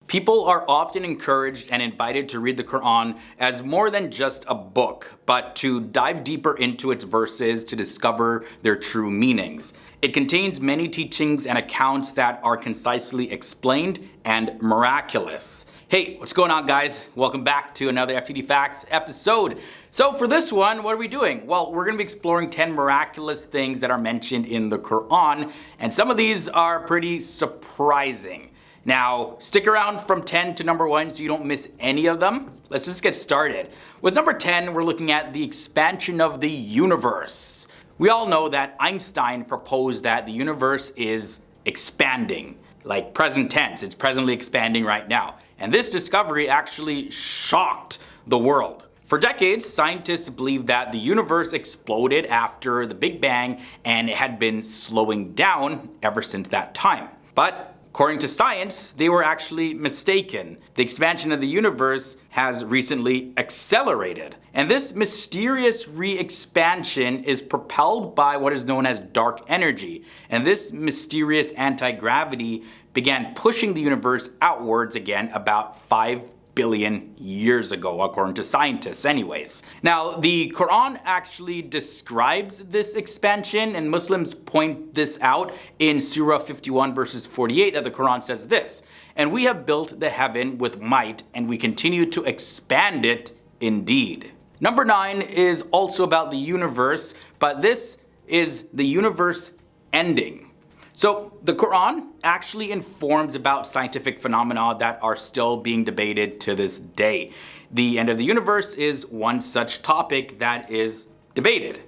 People are often encouraged and invited to read the Quran as more than just a book, but to dive deeper into its verses to discover their true meanings. It contains many teachings and accounts that are concisely explained and miraculous. Hey, what's going on, guys? Welcome back to another FTD Facts episode. So for this one, what are we doing? Well, we're going to be exploring 10 miraculous things that are mentioned in the Quran, and some of these are pretty surprising. Now, stick around from 10 to number 1 so you don't miss any of them. Let's just get started. With number 10, we're looking at the expansion of the universe. We all know that Einstein proposed that the universe is expanding. Like present tense, it's presently expanding right now. And this discovery actually shocked the world. For decades, scientists believed that the universe exploded after the Big Bang and it had been slowing down ever since that time. But according to science, they were actually mistaken. The expansion of the universe has recently accelerated. And this mysterious re-expansion is propelled by what is known as dark energy. And this mysterious anti-gravity began pushing the universe outwards again about 5 billion years ago, according to scientists anyways. Now, the Quran actually describes this expansion, and Muslims point this out in Surah 51 verses 48, that the Quran says this: "And we have built the heaven with might, and we continue to expand it indeed." Number 9 is also about the universe, but this is the universe ending. So the Quran actually informs about scientific phenomena that are still being debated to this day. The end of the universe is one such topic that is debated.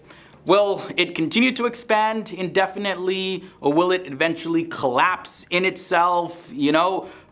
Will it continue to expand indefinitely, or will it eventually collapse in itself?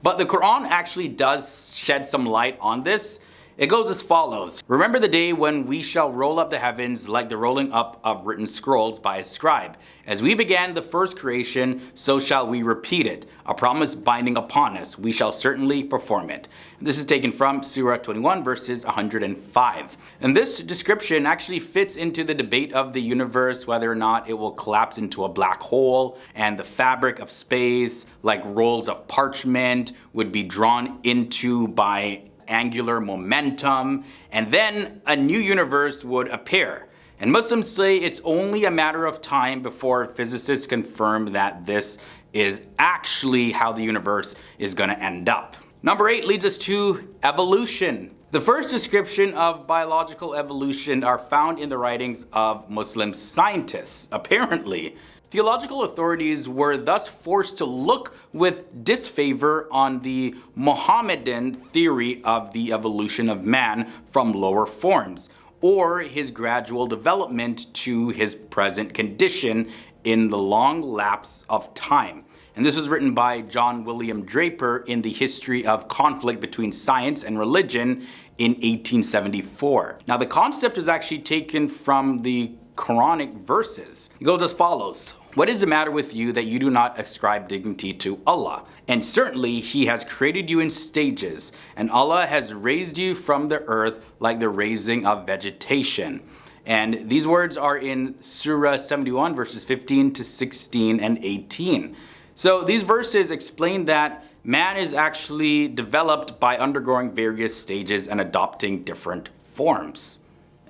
But the Quran actually does shed some light on this. It goes as follows: "Remember the day when we shall roll up the heavens like the rolling up of written scrolls by a scribe. As we began the first creation, so shall we repeat it. A promise binding upon us, we shall certainly perform it." This is taken from Surah 21 verses 105. And this description actually fits into the debate of the universe, whether or not it will collapse into a black hole, and the fabric of space, like rolls of parchment, would be drawn into by angular momentum, and then a new universe would appear. And Muslims say it's only a matter of time before physicists confirm that this is actually how the universe is going to end up. Number 8 leads us to evolution. The first description of biological evolution are found in the writings of Muslim scientists, apparently. Theological authorities were thus forced to look with disfavor on the Mohammedan theory of the evolution of man from lower forms, or his gradual development to his present condition in the long lapse of time. And this was written by John William Draper in the History of Conflict Between Science and Religion in 1874. Now, the concept is actually taken from the Quranic verses. It goes as follows: "What is the matter with you that you do not ascribe dignity to Allah? And certainly He has created you in stages, and Allah has raised you from the earth like the raising of vegetation." And these words are in Surah 71 verses 15 to 16 and 18. So these verses explain that man is actually developed by undergoing various stages and adopting different forms.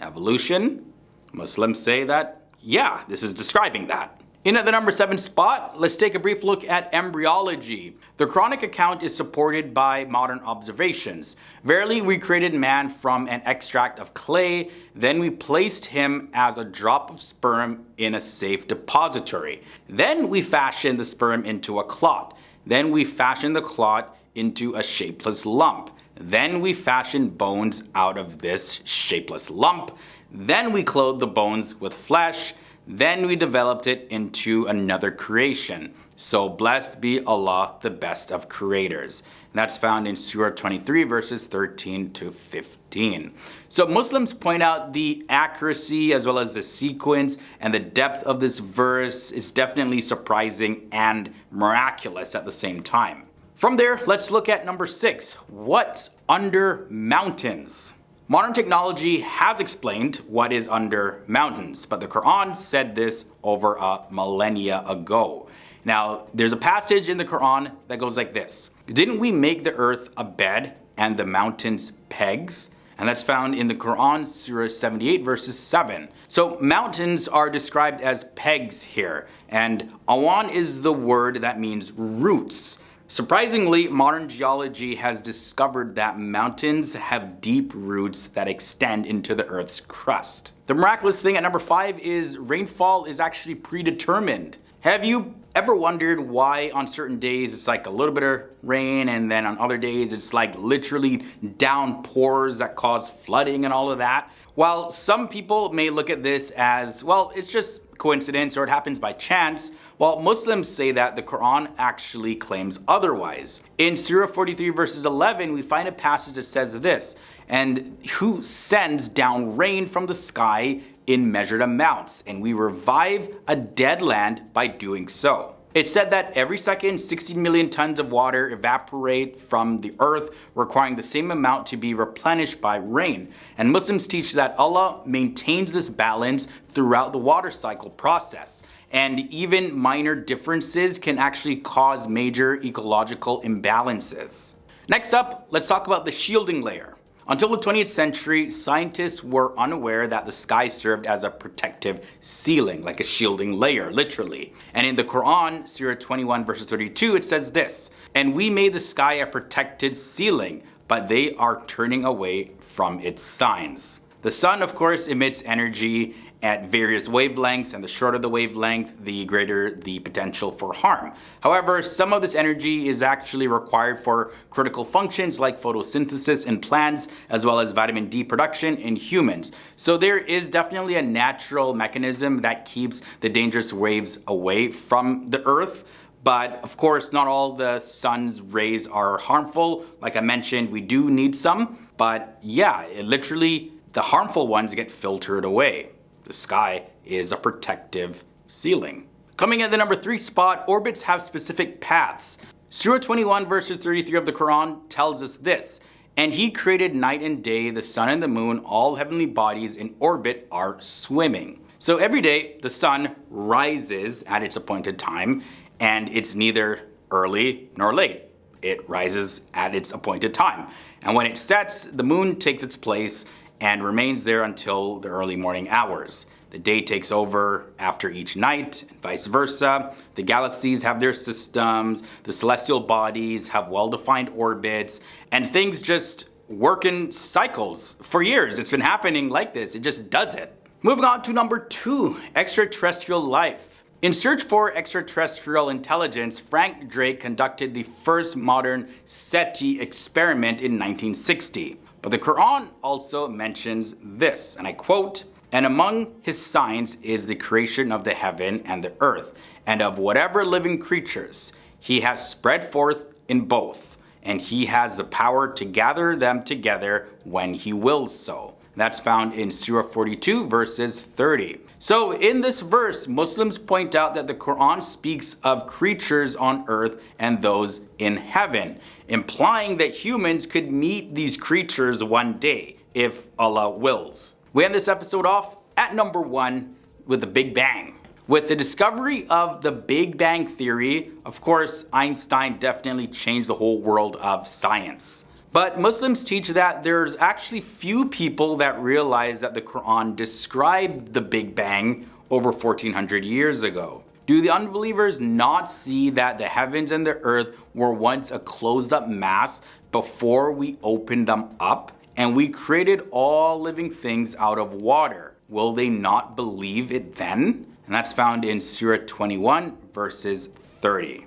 Evolution? Muslims say that, yeah, this is describing that. In at the number 7 spot, let's take a brief look at embryology. The Quranic account is supported by modern observations. "Verily, we created man from an extract of clay, then we placed him as a drop of sperm in a safe depository. Then we fashioned the sperm into a clot. Then we fashioned the clot into a shapeless lump. Then we fashioned bones out of this shapeless lump. Then we clothed the bones with flesh. Then we developed it into another creation. So blessed be Allah, the best of creators." And that's found in Surah 23 verses 13 to 15. So Muslims point out the accuracy as well as the sequence and the depth of this verse is definitely surprising and miraculous at the same time. From there, let's look at number 6. What's under mountains? Modern technology has explained what is under mountains, but the Quran said this over a millennia ago. Now, there's a passage in the Quran that goes like this: Didn't we make the earth a bed and the mountains pegs? And that's found in the Quran, Surah 78, verses 7. So mountains are described as pegs here, and awan is the word that means roots. Surprisingly, modern geology has discovered that mountains have deep roots that extend into the Earth's crust. The miraculous thing at number 5 is rainfall is actually predetermined. Have you ever wondered why on certain days it's like a little bit of rain and then on other days it's like literally downpours that cause flooding and all of that? While some people may look at this as, well, it's just coincidence or it happens by chance, while Muslims say that the Quran actually claims otherwise. In Surah 43 verses 11, we find a passage that says this, "And who sends down rain from the sky in measured amounts, and we revive a dead land by doing so." It's said that every second 16 million tons of water evaporate from the earth, requiring the same amount to be replenished by rain. And Muslims teach that Allah maintains this balance throughout the water cycle process. And even minor differences can actually cause major ecological imbalances. Next up, let's talk about the shielding layer. Until the 20th century, scientists were unaware that the sky served as a protective ceiling, like a shielding layer, literally. And in the Quran, Surah 21 verses 32, it says this, "And we made the sky a protected ceiling, but they are turning away from its signs." The sun, of course, emits energy at various wavelengths, and the shorter the wavelength, the greater the potential for harm. However, some of this energy is actually required for critical functions like photosynthesis in plants, as well as vitamin D production in humans. So there is definitely a natural mechanism that keeps the dangerous waves away from the Earth. But of course, not all the sun's rays are harmful. Like I mentioned, we do need some, but yeah, literally the harmful ones get filtered away. The sky is a protective ceiling. Coming at the number 3 spot, orbits have specific paths. Surah 21 verses 33 of the Quran tells us this, "And he created night and day, the sun and the moon, all heavenly bodies in orbit are swimming." So every day the sun rises at its appointed time, and it's neither early nor late. It rises at its appointed time. And when it sets, the moon takes its place and remains there until the early morning hours. The day takes over after each night, and vice versa. The galaxies have their systems, the celestial bodies have well-defined orbits, and things just work in cycles. For years, it's been happening like this. It just does it. Moving on to number 2, extraterrestrial life. In search for extraterrestrial intelligence, Frank Drake conducted the first modern SETI experiment in 1960. But the Quran also mentions this, and I quote, "And among his signs is the creation of the heaven and the earth, and of whatever living creatures. He has spread forth in both, and he has the power to gather them together when he wills so." That's found in Surah 42 verses 30. So in this verse, Muslims point out that the Quran speaks of creatures on earth and those in heaven, implying that humans could meet these creatures one day, if Allah wills. We end this episode off at number 1 with the Big Bang. With the discovery of the Big Bang Theory, of course, Einstein definitely changed the whole world of science. But Muslims teach that there's actually few people that realize that the Quran described the Big Bang over 1400 years ago. Do the unbelievers not see that the heavens and the earth were once a closed up mass before we opened them up? And we created all living things out of water. Will they not believe it then? And that's found in Surah 21 verses 30.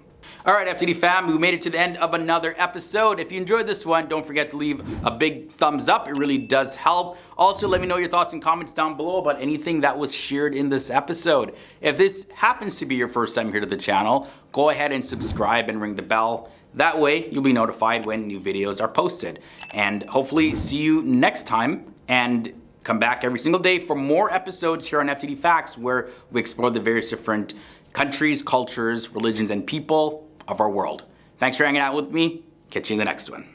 Alright FTD fam, we made it to the end of another episode. If you enjoyed this one, don't forget to leave a big thumbs up. It really does help. Also, let me know your thoughts and comments down below about anything that was shared in this episode. If this happens to be your first time here to the channel, go ahead and subscribe and ring the bell. That way, you'll be notified when new videos are posted. And hopefully see you next time, and come back every single day for more episodes here on FTD Facts, where we explore the various different countries, cultures, religions, and people of our world. Thanks for hanging out with me. Catch you in the next one.